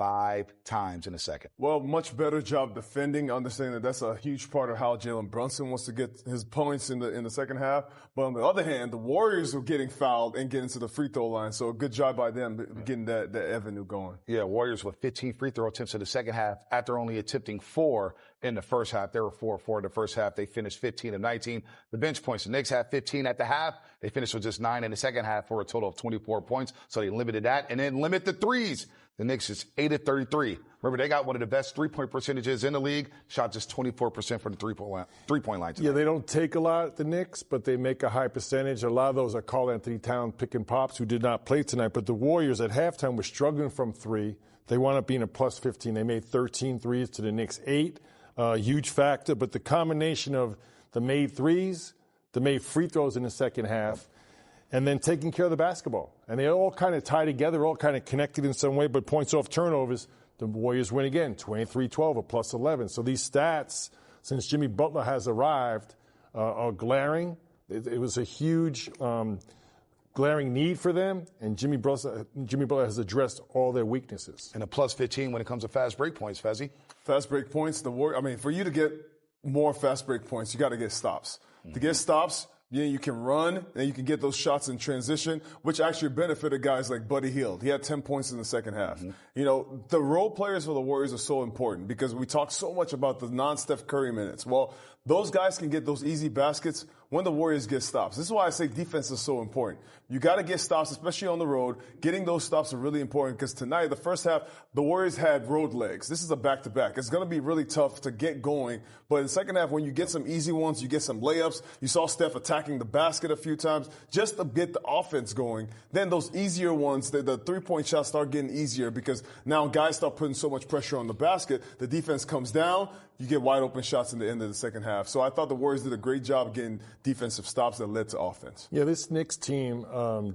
5 times in a second. Well, much better job defending, understanding that that's a huge part of how Jalen Brunson wants to get his points in the second half. But on the other hand, the Warriors were getting fouled and getting to the free throw line. So a good job by them getting that avenue going. Yeah, Warriors with 15 free throw attempts in the second half after only attempting 4 in the first half. They were 4-4 in the first half. They finished 15 of 19. The bench points, the Knicks had 15 at the half. They finished with just 9 in the second half for a total of 24 points. So they limited that and then limit the threes. The Knicks is 8 of 33. Remember, they got one of the best three-point percentages in the league. Shot just 24% from the three-point line tonight. Yeah, they don't take a lot, the Knicks, but they make a high percentage. A lot of those are Karl Anthony Towns pick and pops who did not play tonight. But the Warriors at halftime were struggling from 3. They wound up being a plus 15. They made 13 threes to the Knicks 8. Huge factor. But the combination of the made threes, the made free throws in the second half, and then taking care of the basketball. And they all kind of tie together, all kind of connected in some way, but points off turnovers, the Warriors win again, 23-12, a plus 11. So these stats, since Jimmy Butler has arrived, are glaring. It was a huge glaring need for them, and Jimmy Butler has addressed all their weaknesses. And a plus 15 when it comes to fast break points, Fezzi. Fast break points, for you to get more fast break points, you got to get stops. Mm-hmm. To get stops, yeah, you can run, and you can get those shots in transition, which actually benefited guys like Buddy Hield. He had 10 points in the second half. Mm-hmm. You know, the role players for the Warriors are so important because we talk so much about the non-Steph Curry minutes. Well, those guys can get those easy baskets when the Warriors get stops. This is why I say defense is so important. You got to get stops, especially on the road. Getting those stops are really important because tonight, the first half, the Warriors had road legs. This is a back-to-back. It's going to be really tough to get going. But in the second half, when you get some easy ones, you get some layups. You saw Steph attacking the basket a few times just to get the offense going. Then those easier ones, the three-point shots start getting easier because now guys start putting so much pressure on the basket. The defense comes down. You get wide open shots in the end of the second half. So I thought the Warriors did a great job of getting defensive stops that led to offense. Yeah, this Knicks team,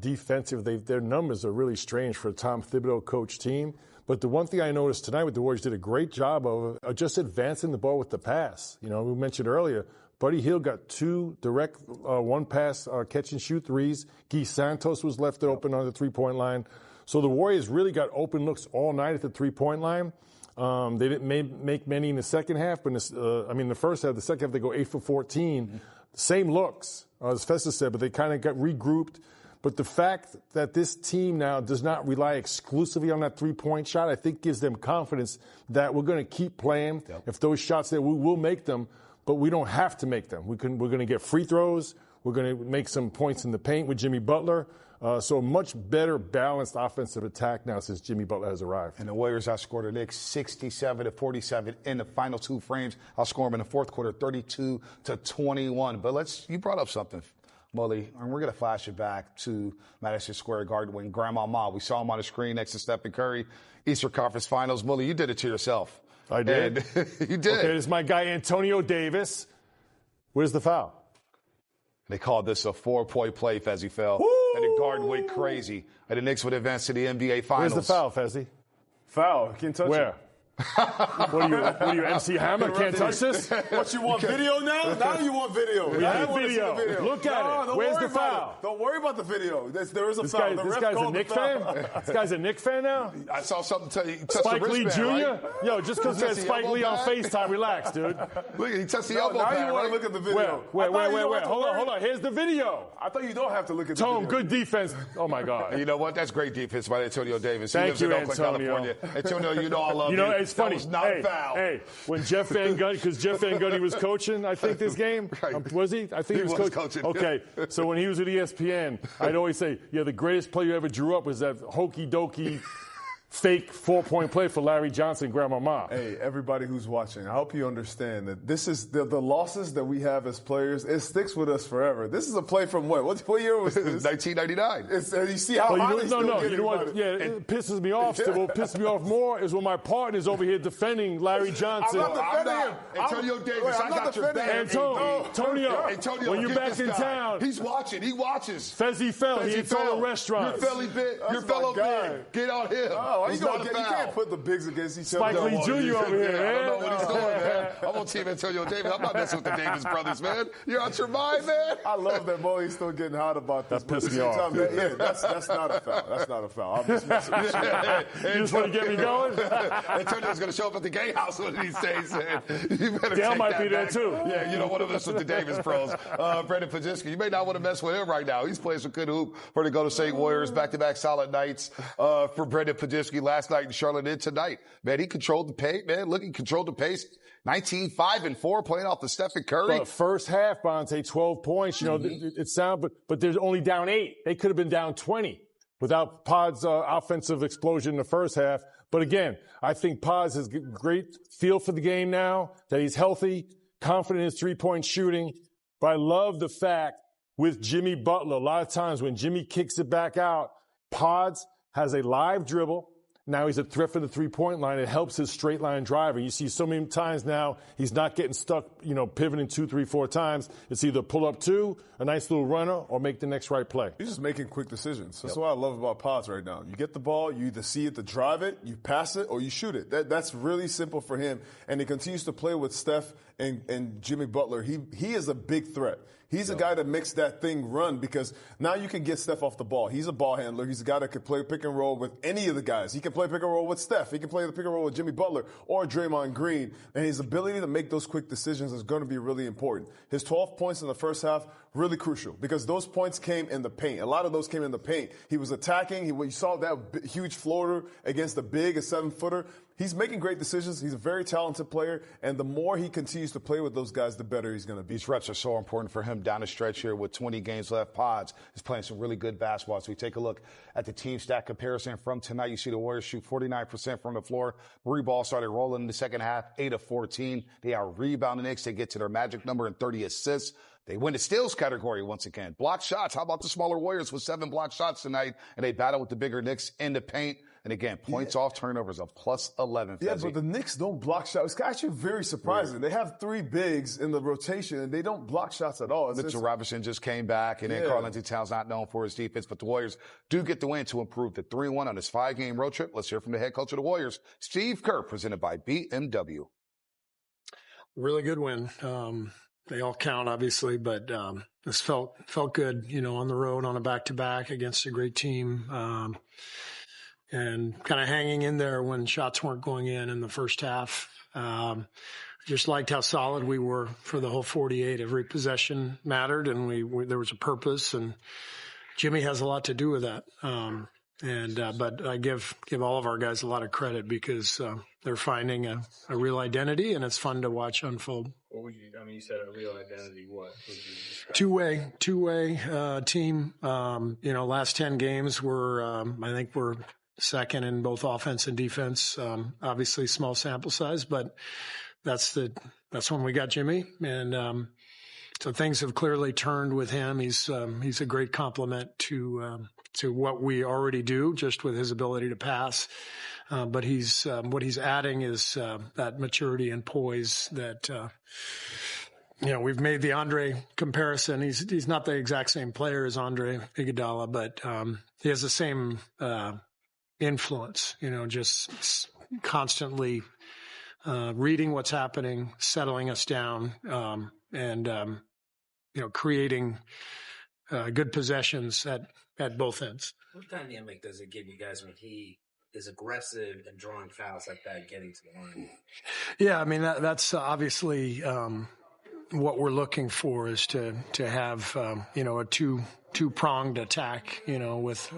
defensive, their numbers are really strange for a Tom Thibodeau coach team. But the one thing I noticed tonight with the Warriors did a great job of just advancing the ball with the pass. You know, we mentioned earlier, Buddy Hield got 2 direct one-pass catch-and-shoot threes. Guy Santos was left open on the three-point line. So the Warriors really got open looks all night at the three-point line. They didn't make many in the second half, but the first half, the second half, they go 8 for 14. Mm-hmm. Same looks, as Festus said, but they kind of got regrouped. But the fact that this team now does not rely exclusively on that three-point shot, I think gives them confidence that we're going to keep playing. Yep. If those shots there, we will make them, but we don't have to make them. We're going to get free throws. We're going to make some points in the paint with Jimmy Butler. So a much better balanced offensive attack now since Jimmy Butler has arrived. And the Warriors outscored the Knicks 67-47 in the final 2 frames. Outscored them in the fourth quarter 32-21. But you brought up something, Mully, and we're going to flash it back to Madison Square Garden when Grandmama, we saw him on the screen next to Stephen Curry, Eastern Conference Finals. Mully, you did it to yourself. I did. You did. Okay, this is my guy Antonio Davis. Where's the foul? They called this a 4-point play, Fezzi fell. Woo! And the guard went crazy. And the Knicks would advance to the NBA Finals. Where's the foul, Fezzi? Foul. Can't touch Where? it. What are you, MC Hammer? Can't touch this? What, you want video now? Now you want video. We have video. Look at it. Where's the foul? Don't worry about the video. There is a foul. This guy's a Knicks fan? This guy's a Knicks fan now? I saw something tell you. Spike Lee Jr.? Right? Yo, just because he had Spike Lee on FaceTime, relax, dude. Look, he touched the elbow pad. Now you want to look at the video. Wait. Hold on. Here's the video. I thought you don't have to look at the video. Tone, good defense. Oh, my God. You know what? That's great defense by Antonio Davis. Thank you, lives in Oakland, Antonio. California. Antonio, you know I love you. You know, it's funny. Foul. Hey, when Jeff Van Gundy, because Jeff Van Gundy was coaching, I think, this game. Right. Was he? I think he was coaching. Okay, so when he was with ESPN, I'd always say, the greatest play you ever drew up was that hokey-dokey fake 4-point play for Larry Johnson, Grandmama. Hey, everybody who's watching, I hope you understand that this is the losses that we have as players. It sticks with us forever. This is a play from what year was this? 1999. You see how high you know what? Yeah, it pisses me off. What pisses me off more is when my partner's over here defending Larry Johnson. I'm not defending him. Antonio Davis, I got your back. Antonio, when you're back in town. He's watching. He watches. Fezzi fell. He ate all the restaurants. Your fellow bit. Get on him. Oh, No, It's you not a foul. You can't put the bigs against each Spike other. Lee Jr. over here, man. I don't know what he's doing, man. I'm on Team Antonio Davis. I'm not messing with the Davis brothers, man. You're out your mind, man. I love that Moe's still getting hot about this. That pissed me off. That's not a foul. That's not a foul. I'm just messing with you. You just want to get me going? Antonio's going to show up at the gay house one of these days, man. You better Dale take might that be there, back. too. Yeah, you don't want to mess with the Davis pros. Brandin Podziemski, you may not want to mess with him right now. He's playing some good hoop for the Golden State Warriors. Back-to-back solid nights for Brandin Podziemski last night in Charlotte and tonight. Man, he controlled the pace. Man, look, he controlled the pace. 19, 5, and 4 playing off the Stephen Curry. But first half, Bonte, 12 points. You know, it sounds, but they're only down 8. They could have been down 20 without Pod's offensive explosion in the first half. But again, I think Pods has a great feel for the game now, that he's healthy, confident in his three-point shooting. But I love the fact with Jimmy Butler, a lot of times when Jimmy kicks it back out, Pods has a live dribble. Now he's a threat for the three-point line. It helps his straight-line driver. You see so many times now he's not getting stuck, pivoting 2, 3, 4 times. It's either pull up 2, a nice little runner, or make the next right play. He's just making quick decisions. That's what I love about Pods right now. You get the ball, you either see it to drive it, you pass it, or you shoot it. That's really simple for him. And he continues to play with Steph and Jimmy Butler. He is a big threat. He's a guy that makes that thing run because now you can get Steph off the ball. He's a ball handler. He's a guy that can play pick and roll with any of the guys. He can play pick and roll with Steph. He can play the pick and roll with Jimmy Butler or Draymond Green. And his ability to make those quick decisions is going to be really important. His 12 points in the first half, really crucial because those points came in the paint. A lot of those came in the paint. He was attacking. You saw that huge floater against the big, a 7-footer. He's making great decisions. He's a very talented player, and the more he continues to play with those guys, the better he's going to be. These reps are so important for him down the stretch here with 20 games left. Pods is playing some really good basketball. So we take a look at the team stat comparison from tonight. You see the Warriors shoot 49% from the floor. Three ball started rolling in the second half, 8 of 14. They out-rebound the Knicks. They get to their magic number and 30 assists. They win the steals category once again. Block shots. How about the smaller Warriors with 7 block shots tonight? And they battle with the bigger Knicks in the paint. And again, points off turnovers of plus 11. Yeah, but the Knicks don't block shots. It's actually very surprising. They have 3 bigs in the rotation, and they don't block shots at all. Mitchell Robinson just came back, and then Karl-Anthony Towns not known for his defense. But the Warriors do get the win to improve to 3-1 on this 5-game road trip. Let's hear from the head coach of the Warriors, Steve Kerr, presented by BMW. Really good win. They all count, obviously, but this felt good, on the road on a back-to-back against a great team. And kind of hanging in there when shots weren't going in the first half. Just liked how solid we were for the whole 48. Every possession mattered, and there was a purpose, and Jimmy has a lot to do with that. But I give all of our guys a lot of credit because they're finding a real identity, and it's fun to watch unfold. What would you? I mean, you said a real identity. What would you describe? Two-way team. Last 10 games I think we're second in both offense and defense. Obviously small sample size, but that's when we got Jimmy. And, so things have clearly turned with him. He's a great complement to what we already do just with his ability to pass. But what he's adding is, that maturity and poise that, we've made the Andre comparison. He's not the exact same player as Andre Iguodala, but, he has the same, influence, just constantly reading what's happening, settling us down, and creating good possessions at both ends. What dynamic does it give you guys when he is aggressive and drawing fouls like that, getting to the line? Yeah, I mean that's obviously what we're looking for is to have a two-pronged attack, with.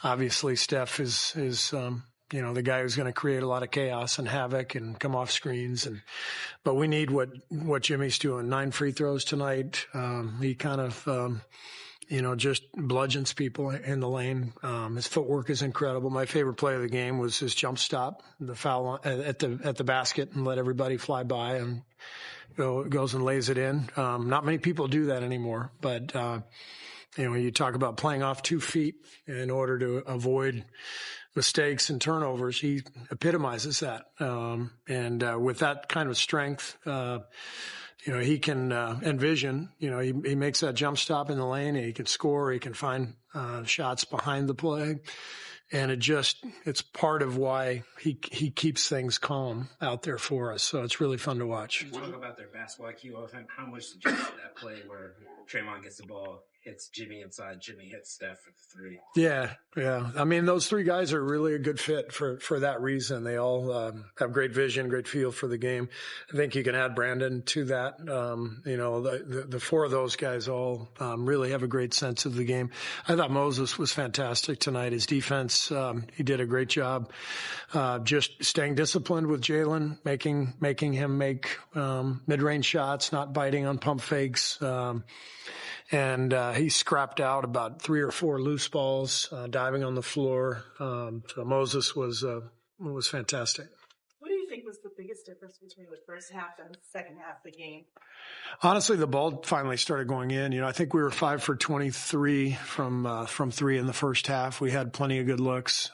Obviously, Steph is the guy who's going to create a lot of chaos and havoc and come off screens. But we need what Jimmy's doing. 9 free throws tonight. He kind of, just bludgeons people in the lane. His footwork is incredible. My favorite play of the game was his jump stop, the foul at the basket, and let everybody fly by and goes and lays it in. Not many people do that anymore, but. You talk about playing off 2 feet in order to avoid mistakes and turnovers. He epitomizes that. With that kind of strength, he can envision, he makes that jump stop in the lane and he can score, he can find shots behind the play. And it's part of why he keeps things calm out there for us. So it's really fun to watch. Talk about their basketball IQ all the time. How much did you see that play where Draymond gets the ball, hits Jimmy inside, Jimmy hits Steph for the three? Yeah. I mean, those three guys are really a good fit for that reason. They all have great vision, great feel for the game. I think you can add Brandin to that. The four of those guys all really have a great sense of the game. I thought Moses was fantastic tonight. His defense, he did a great job just staying disciplined with Jalen, making him make mid-range shots, not biting on pump fakes. And he scrapped out about 3 or 4 loose balls, diving on the floor. So Moses was fantastic. What do you think was the biggest difference between the first half and the second half of the game? Honestly, the ball finally started going in. I think we were 5 for 23 from 3 in the first half. We had plenty of good looks,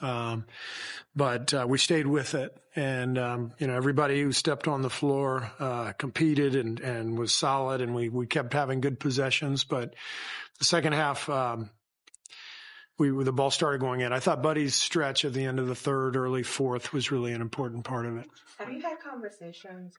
but we stayed with it. And everybody who stepped on the floor competed and was solid, and we kept having good possessions. But the second half, the ball started going in. I thought Buddy's stretch at the end of the third, early fourth was really an important part of it. Have you had conversations?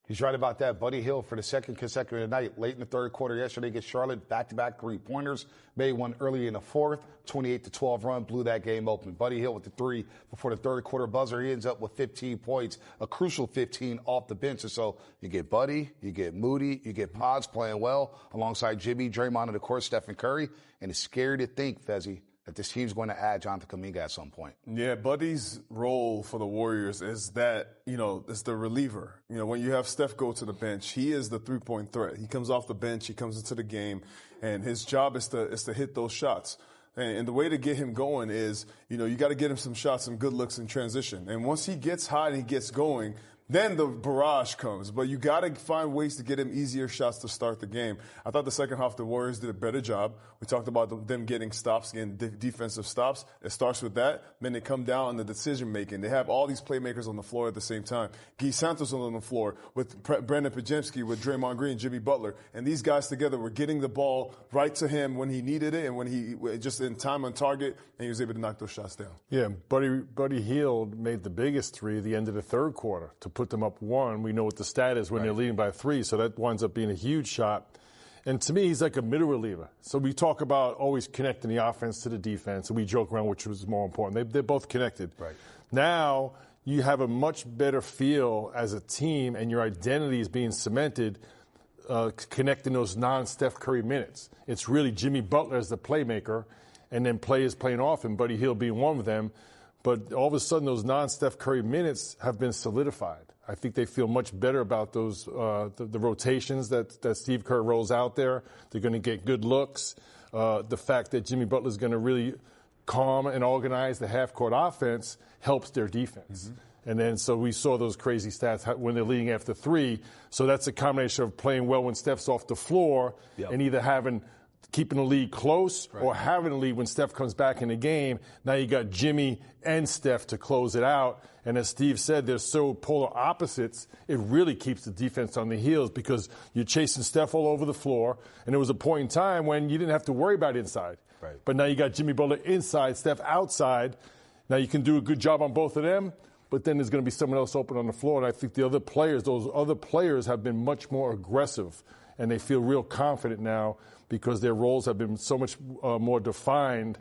He's right about that. Buddy Hield for the second consecutive night, late in the third quarter yesterday against Charlotte, back-to-back three-pointers. Made one early in the fourth, 28-12 run, blew that game open. Buddy Hield with the three before the third quarter buzzer. He ends up with 15 points, a crucial 15 off the bench. And so you get Buddy, you get Moody, you get Pods playing well alongside Jimmy, Draymond, and of course Stephen Curry. And it's scary to think, Fezzi, that this team's going to add Jonathan Kuminga at some point. Yeah, Buddy's role for the Warriors is that, it's the reliever. When you have Steph go to the bench, he is the three-point threat. He comes off the bench, he comes into the game, and his job is to hit those shots. And the way to get him going is, you got to get him some shots, some good looks in transition. And once he gets hot and he gets going, then the barrage comes. But you got to find ways to get him easier shots to start the game. I thought the second half the Warriors did a better job. We talked about them getting stops, getting defensive stops. It starts with that. Then they come down on the decision-making. They have all these playmakers on the floor at the same time. Guy Santos on the floor with Brandin Podziemski, with Draymond Green, Jimmy Butler. And these guys together were getting the ball right to him when he needed it and when he just in time on target, and he was able to knock those shots down. Yeah, Buddy Hield made the biggest three at the end of the third quarter to put them up 1. We know what the stat is when they're leading by 3, so that winds up being a huge shot. And to me, he's like a middle reliever. So we talk about always connecting the offense to the defense, and we joke around which was more important. They're both connected. Right. Now you have a much better feel as a team, and your identity is being cemented connecting those non-Steph Curry minutes. It's really Jimmy Butler as the playmaker, and then players playing off him, Buddy Hield being one of them. But all of a sudden, those non-Steph Curry minutes have been solidified. I think they feel much better about those the rotations that Steve Kerr rolls out there. They're going to get good looks. The fact that Jimmy Butler is going to really calm and organize the half-court offense helps their defense. Mm-hmm. And then so we saw those crazy stats when they're leading after 3. So that's a combination of playing well when Steph's off the floor and either keeping the lead close or having the lead when Steph comes back in the game. Now you got Jimmy and Steph to close it out. And as Steve said, they're so polar opposites, it really keeps the defense on the heels because you're chasing Steph all over the floor. And there was a point in time when you didn't have to worry about inside. Right. But now you got Jimmy Butler inside, Steph outside. Now you can do a good job on both of them, but then there's going to be someone else open on the floor. And I think those other players have been much more aggressive, and they feel real confident now because their roles have been so much more defined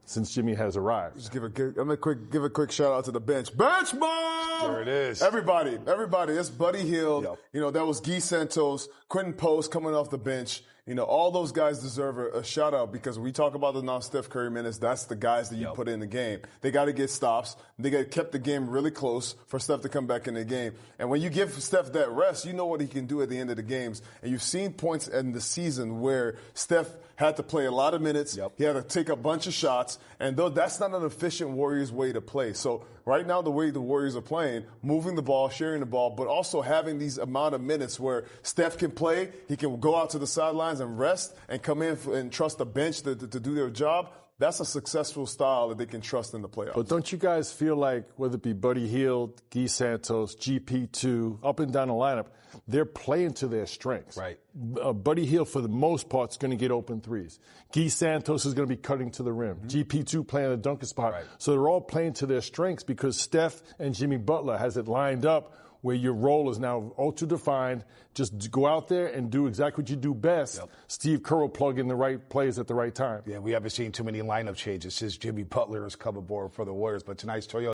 since Jimmy has arrived. Just give a quick shout out to the bench. Bench ball! There it is. Everybody. That's Buddy Hield. Yep. That was Guy Santos, Quentin Post coming off the bench. All those guys deserve a shout out because when we talk about the non-Steph Curry minutes, that's the guys that you put in the game. They got to get stops. They got kept the game really close for Steph to come back in the game. And when you give Steph that rest, you know what he can do at the end of the games. And you've seen points in the season where Steph had to play a lot of minutes. Yep. He had to take a bunch of shots. And though that's not an efficient Warriors way to play. So right now, the way the Warriors are playing, moving the ball, sharing the ball, but also having these amount of minutes where Steph can play, he can go out to the sidelines and rest and come in and trust the bench to do their job. That's a successful style that they can trust in the playoffs. But don't you guys feel like, whether it be Buddy Hield, Guy Santos, GP2, up and down the lineup, they're playing to their strengths. Right. Buddy Hield, for the most part, is going to get open threes. Guy Santos is going to be cutting to the rim. GP2 playing the dunker spot. Right. So they're all playing to their strengths because Steph and Jimmy Butler has it lined up where your role is now ultra-defined. Just go out there and do exactly what you do best. Yep. Steve Kerr will plug in the right plays at the right time. Yeah, we haven't seen too many lineup changes since Jimmy Butler has come aboard for the Warriors. But tonight's Toyota